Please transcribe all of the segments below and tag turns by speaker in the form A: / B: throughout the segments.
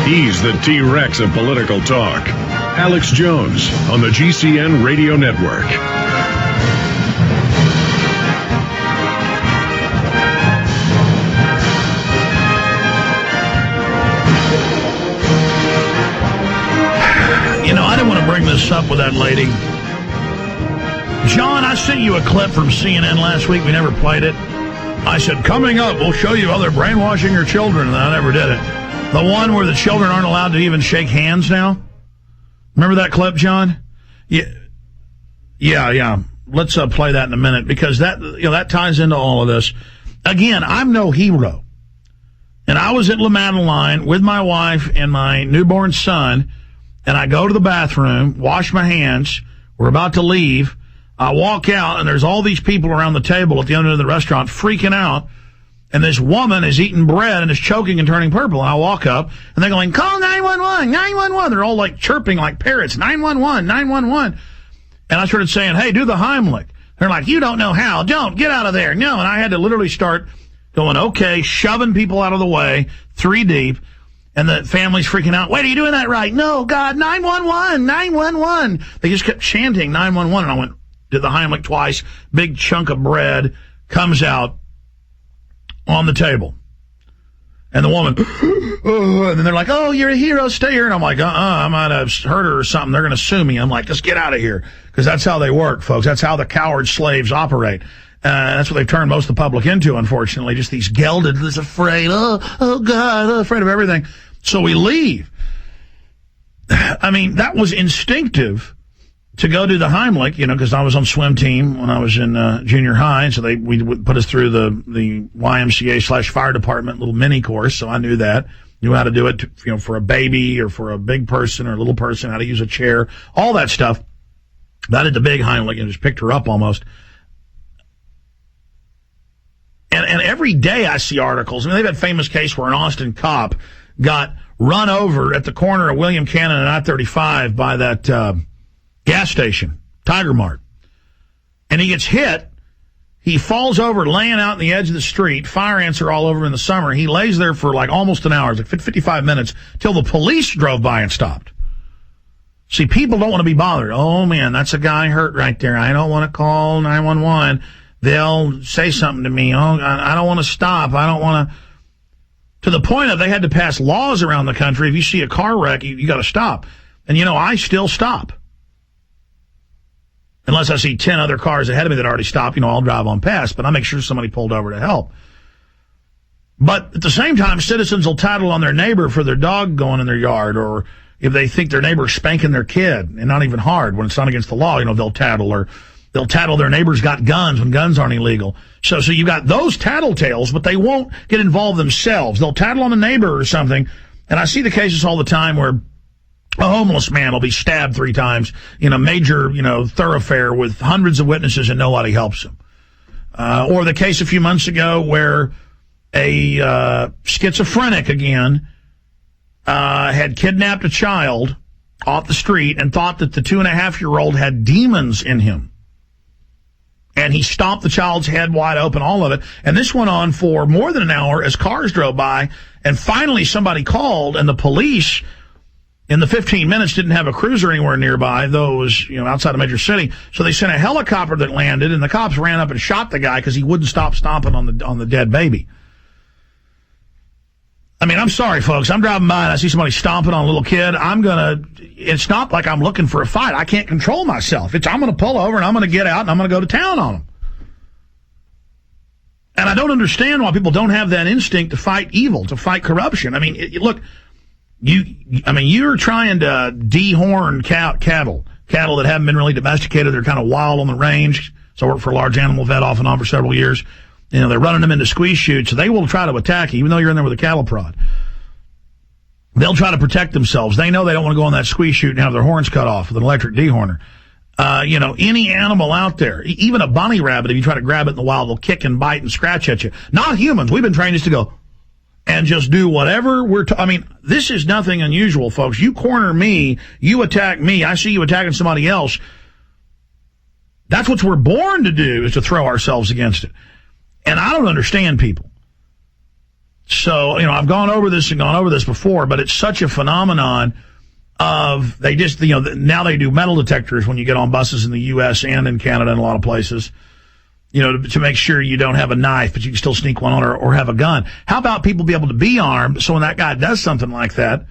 A: He's the T-Rex of political talk. Alex Jones on the GCN Radio Network.
B: You know, I didn't want to bring this up with that lady. John, I sent you a clip from CNN last week. We never played it. I said, coming up, we'll show you how they're brainwashing your children, and I never did it. The one where the children aren't allowed to even shake hands now? Remember that clip, John? Yeah. Let's play that in a minute, because that ties into all of this. Again, I'm no hero. And I was at La Madeleine with my wife and my newborn son, and I go to the bathroom, wash my hands. We're about to leave. I walk out, and there's all these people around the table at the other end of the restaurant freaking out. And this woman is eating bread and is choking and turning purple. And I walk up, and they're going, call 911, 911. They're all like chirping like parrots, 911, 911. And I started saying, hey, do the Heimlich. They're like, you don't know how. Don't. Get out of there. No. And I had to literally start going, okay, shoving people out of the way, 3 deep. And the family's freaking out. Wait, are you doing that right? No, God, 911, 911. They just kept chanting 911. And I went, did the Heimlich twice. Big chunk of bread comes out on the table. And the woman, and then they're like, oh, you're a hero, stay here. And I'm like, I might have hurt her or something. They're going to sue me. I'm like, just get out of here. Because that's how they work, folks. That's how the coward slaves operate. That's what they've turned most of the public into, unfortunately. Just these gelded, this afraid, oh God, afraid of everything. So we leave. I mean, that was instinctive to go do the Heimlich, because I was on swim team when I was in junior high, so we would put us through the YMCA/fire department little mini course, so I knew that. Knew how to do it, for a baby or for a big person or a little person, how to use a chair, all that stuff. I did the big Heimlich and just picked her up almost. And every day I see articles. I mean, they've had a famous case where an Austin cop got run over at the corner of William Cannon and I-35 by that gas station, Tiger Mart. And he gets hit. He falls over, laying out on the edge of the street. Fire ants are all over him in the summer. He lays there for like almost an hour, like 55 minutes, till the police drove by and stopped. See, people don't want to be bothered. Oh, man, that's a guy hurt right there. I don't want to call 911. They'll say something to me. Oh, I don't want to stop. I don't want to the point of they had to pass laws around the country. If you see a car wreck, you got to stop. And, I still stop. Unless I see 10 other cars ahead of me that already stopped, I'll drive on past, but I make sure somebody pulled over to help. But at the same time, citizens will tattle on their neighbor for their dog going in their yard, or if they think their neighbor's spanking their kid, and not even hard, when it's not against the law, they'll tattle, or they'll tattle their neighbor's got guns when guns aren't illegal. So you got those tattletales, but they won't get involved themselves. They'll tattle on a neighbor or something, and I see the cases all the time where a homeless man will be stabbed 3 times in a major, thoroughfare with hundreds of witnesses and nobody helps him. Or the case a few months ago where a schizophrenic again had kidnapped a child off the street and thought that the 2.5-year-old had demons in him. And he stomped the child's head wide open, all of it. And this went on for more than an hour as cars drove by. And finally somebody called, and the police in the 15 minutes didn't have a cruiser anywhere nearby, though it was, outside a major city. So they sent a helicopter that landed, and the cops ran up and shot the guy because he wouldn't stop stomping on the dead baby. I mean, I'm sorry, folks. I'm driving by and I see somebody stomping on a little kid. It's not like I'm looking for a fight. I can't control myself. I'm going to pull over and I'm going to get out and I'm going to go to town on them. And I don't understand why people don't have that instinct to fight evil, to fight corruption. I mean, look, you're trying to dehorn cattle that haven't been really domesticated. They're kind of wild on the range. So I worked for a large animal vet off and on for several years. They're running them into squeeze chutes, so they will try to attack you, even though you're in there with a cattle prod. They'll try to protect themselves. They know they don't want to go on that squeeze chute and have their horns cut off with an electric dehorner. Any animal out there, even a bunny rabbit, if you try to grab it in the wild, will kick and bite and scratch at you. Not humans. We've been trained just to go and just do whatever this is nothing unusual, folks. You corner me, you attack me, I see you attacking somebody else. That's what we're born to do, is to throw ourselves against it. And I don't understand people. So, I've gone over this before, but it's such a phenomenon of they just, now they do metal detectors when you get on buses in the U.S. and in Canada and a lot of places, to make sure you don't have a knife, but you can still sneak one on or have a gun. How about people be able to be armed so when that guy does something like that,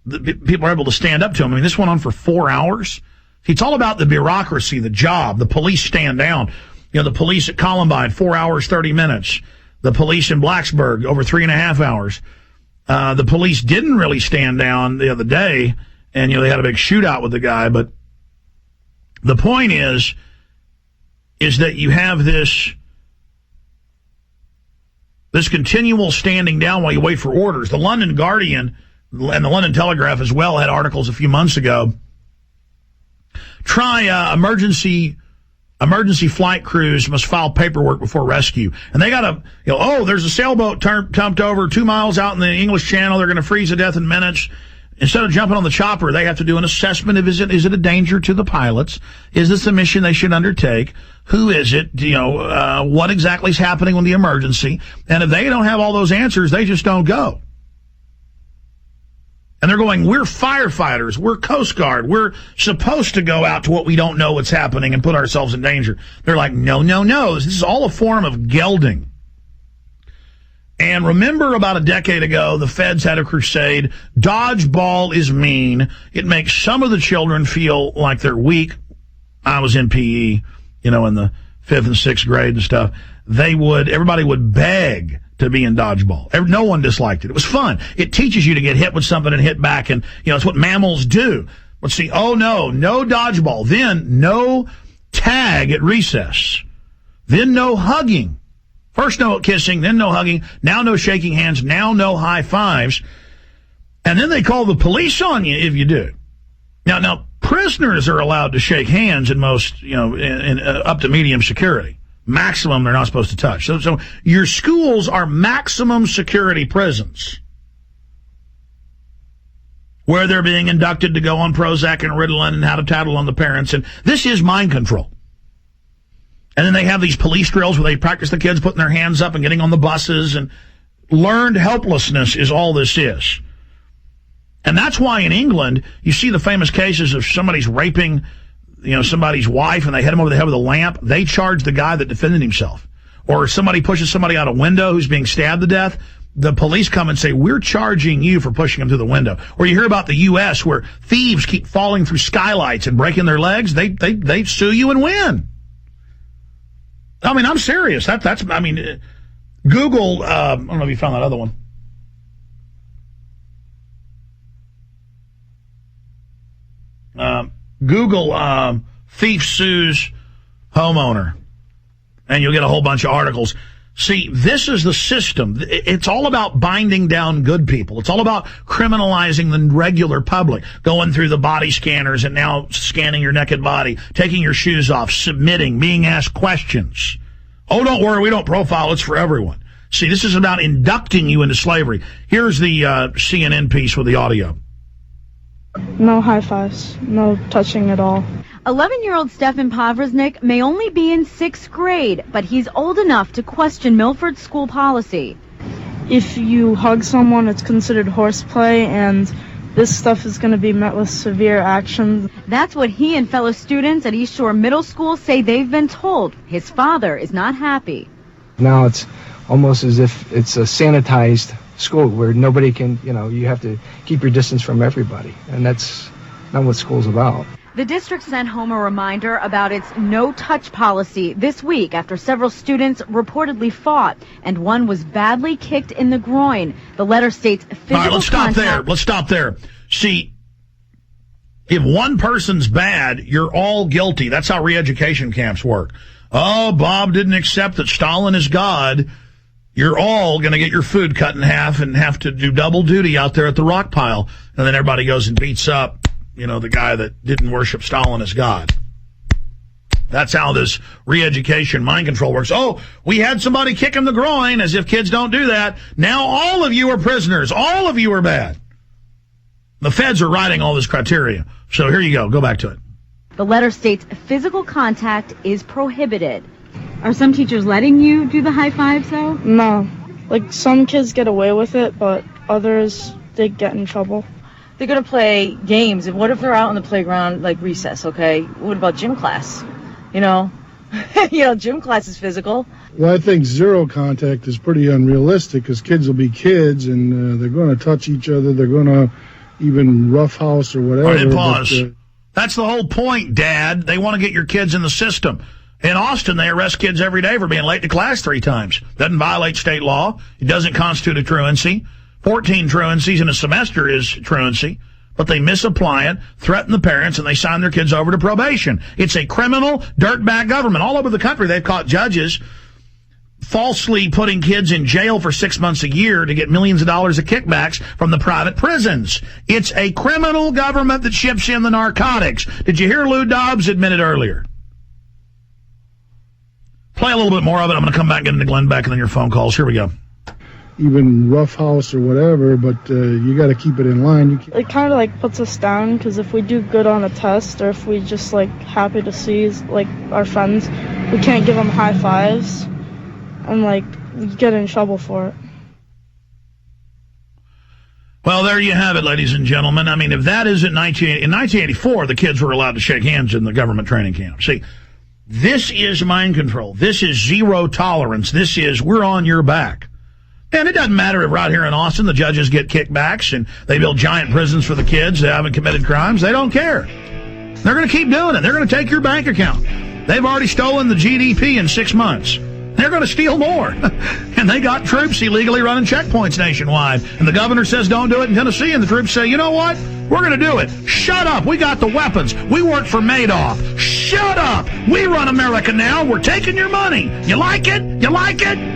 B: people are able to stand up to him? I mean, this went on for 4 hours. It's all about the bureaucracy, the job. The police stand down. The police at Columbine, 4 hours, 30 minutes. The police in Blacksburg, over 3.5 hours. The police didn't really stand down the other day, and, they had a big shootout with the guy. But the point is that you have this continual standing down while you wait for orders. The London Guardian and the London Telegraph as well had articles a few months ago. Try emergency flight crews must file paperwork before rescue. And they got to, there's a sailboat dumped over 2 miles out in the English Channel. They're going to freeze to death in minutes. Instead of jumping on the chopper, they have to do an assessment of is it a danger to the pilots? Is this a mission they should undertake? Who is it? What exactly is happening with the emergency? And if they don't have all those answers, they just don't go. And they're going, we're firefighters, we're Coast Guard, we're supposed to go out to what we don't know what's happening and put ourselves in danger. They're like, no. This is all a form of gelding. And remember about a decade ago, the feds had a crusade. Dodgeball is mean. It makes some of the children feel like they're weak. I was in PE, in the 5th and 6th grade and stuff. Everybody would beg to be in dodgeball. No one disliked it. It was fun. It teaches you to get hit with something and hit back, and it's what mammals do. Let's see. Oh no dodgeball. Then no tag at recess. Then no hugging. First no kissing, then no hugging. Now no shaking hands. Now no high fives. And then they call the police on you if you do. Now prisoners are allowed to shake hands in most, in up to medium security. Maximum they're not supposed to touch. So your schools are maximum security prisons where they're being inducted to go on Prozac and Ritalin and how to tattle on the parents. And this is mind control. And then they have these police drills where they practice the kids putting their hands up and getting on the buses. And learned helplessness is all this is. And that's why in England, you see the famous cases of somebody's raping somebody's wife and they hit him over the head with a lamp. They charge the guy that defended himself. Or somebody pushes somebody out a window who's being stabbed to death. The police come and say, we're charging you for pushing him through the window. Or you hear about the U.S. where thieves keep falling through skylights and breaking their legs. They sue you and win. I mean, I'm serious. Google, I don't know if you found that other one. Google thief sues homeowner, and you'll get a whole bunch of articles. See, this is the system. It's all about binding down good people. It's all about criminalizing the regular public, going through the body scanners and now scanning your naked body, taking your shoes off, submitting, being asked questions. Oh, don't worry, we don't profile. It's for everyone. See, this is about inducting you into slavery. Here's the CNN piece with the audio.
C: No high fives, no touching at all.
D: 11-year-old Stefan Pavraznik may only be in 6th grade, but he's old enough to question Milford's school policy.
C: If you hug someone, it's considered horseplay, and this stuff is going to be met with severe action.
D: That's what he and fellow students at East Shore Middle School say they've been told. His father is not happy.
E: Now it's almost as if it's a sanitized school where nobody can, you have to keep your distance from everybody. And that's not what school's about.
D: The district sent home a reminder about its no-touch policy this week after several students reportedly fought, and one was badly kicked in the groin. The letter states physical
B: All right, let's stop there. See, if one person's bad, you're all guilty. That's how re-education camps work. Oh, Bob didn't accept that Stalin is God. You're all going to get your food cut in half and have to do double duty out there at the rock pile. And then everybody goes and beats up, the guy that didn't worship Stalin as God. That's how this re-education mind control works. Oh, we had somebody kick in the groin, as if kids don't do that. Now all of you are prisoners. All of you are bad. The feds are writing all this criteria. So here you go. Go back to it.
D: The letter states physical contact is prohibited. Are some teachers letting you do the high fives, though?
C: No. Like, some kids get away with it, but others, they get in trouble.
F: They're going to play games. And what if they're out on the playground, like recess, okay? What about gym class? You know, gym class is physical.
G: Well, I think zero contact is pretty unrealistic because kids will be kids and they're going to touch each other. They're going to even roughhouse or whatever.
B: All right, pause. That's the whole point, Dad. They want to get your kids in the system. In Austin, they arrest kids every day for being late to class 3 times. Doesn't violate state law. It doesn't constitute a truancy. 14 truancies in a semester is truancy. But they misapply it, threaten the parents, and they sign their kids over to probation. It's a criminal, dirtbag government. All over the country, they've caught judges falsely putting kids in jail for 6 months a year to get millions of dollars of kickbacks from the private prisons. It's a criminal government that ships in the narcotics. Did you hear Lou Dobbs admit it earlier? Play a little bit more of it. I'm going to come back into Glenn Beck and then your phone calls. Here we go.
G: Even roughhouse or whatever, but you got to keep it in line.
C: It kind of like puts us down because if we do good on a test or if we just like happy to see like our friends, we can't give them high fives and like we get in trouble for it.
B: Well, there you have it, ladies and gentlemen. I mean, if that is in 1984, the kids were allowed to shake hands in the government training camp. See, this is mind control. This is zero tolerance. This is we're on your back. And it doesn't matter if right here in Austin the judges get kickbacks and they build giant prisons for the kids that haven't committed crimes. They don't care. They're going to keep doing it. They're going to take your bank account. They've already stolen the GDP in 6 months. They're going to steal more. And they got troops illegally running checkpoints nationwide. And the governor says don't do it in Tennessee. And the troops say, you know what? We're going to do it. Shut up. We got the weapons. We work for Madoff. Shut up. We run America now. We're taking your money. You like it? You like it?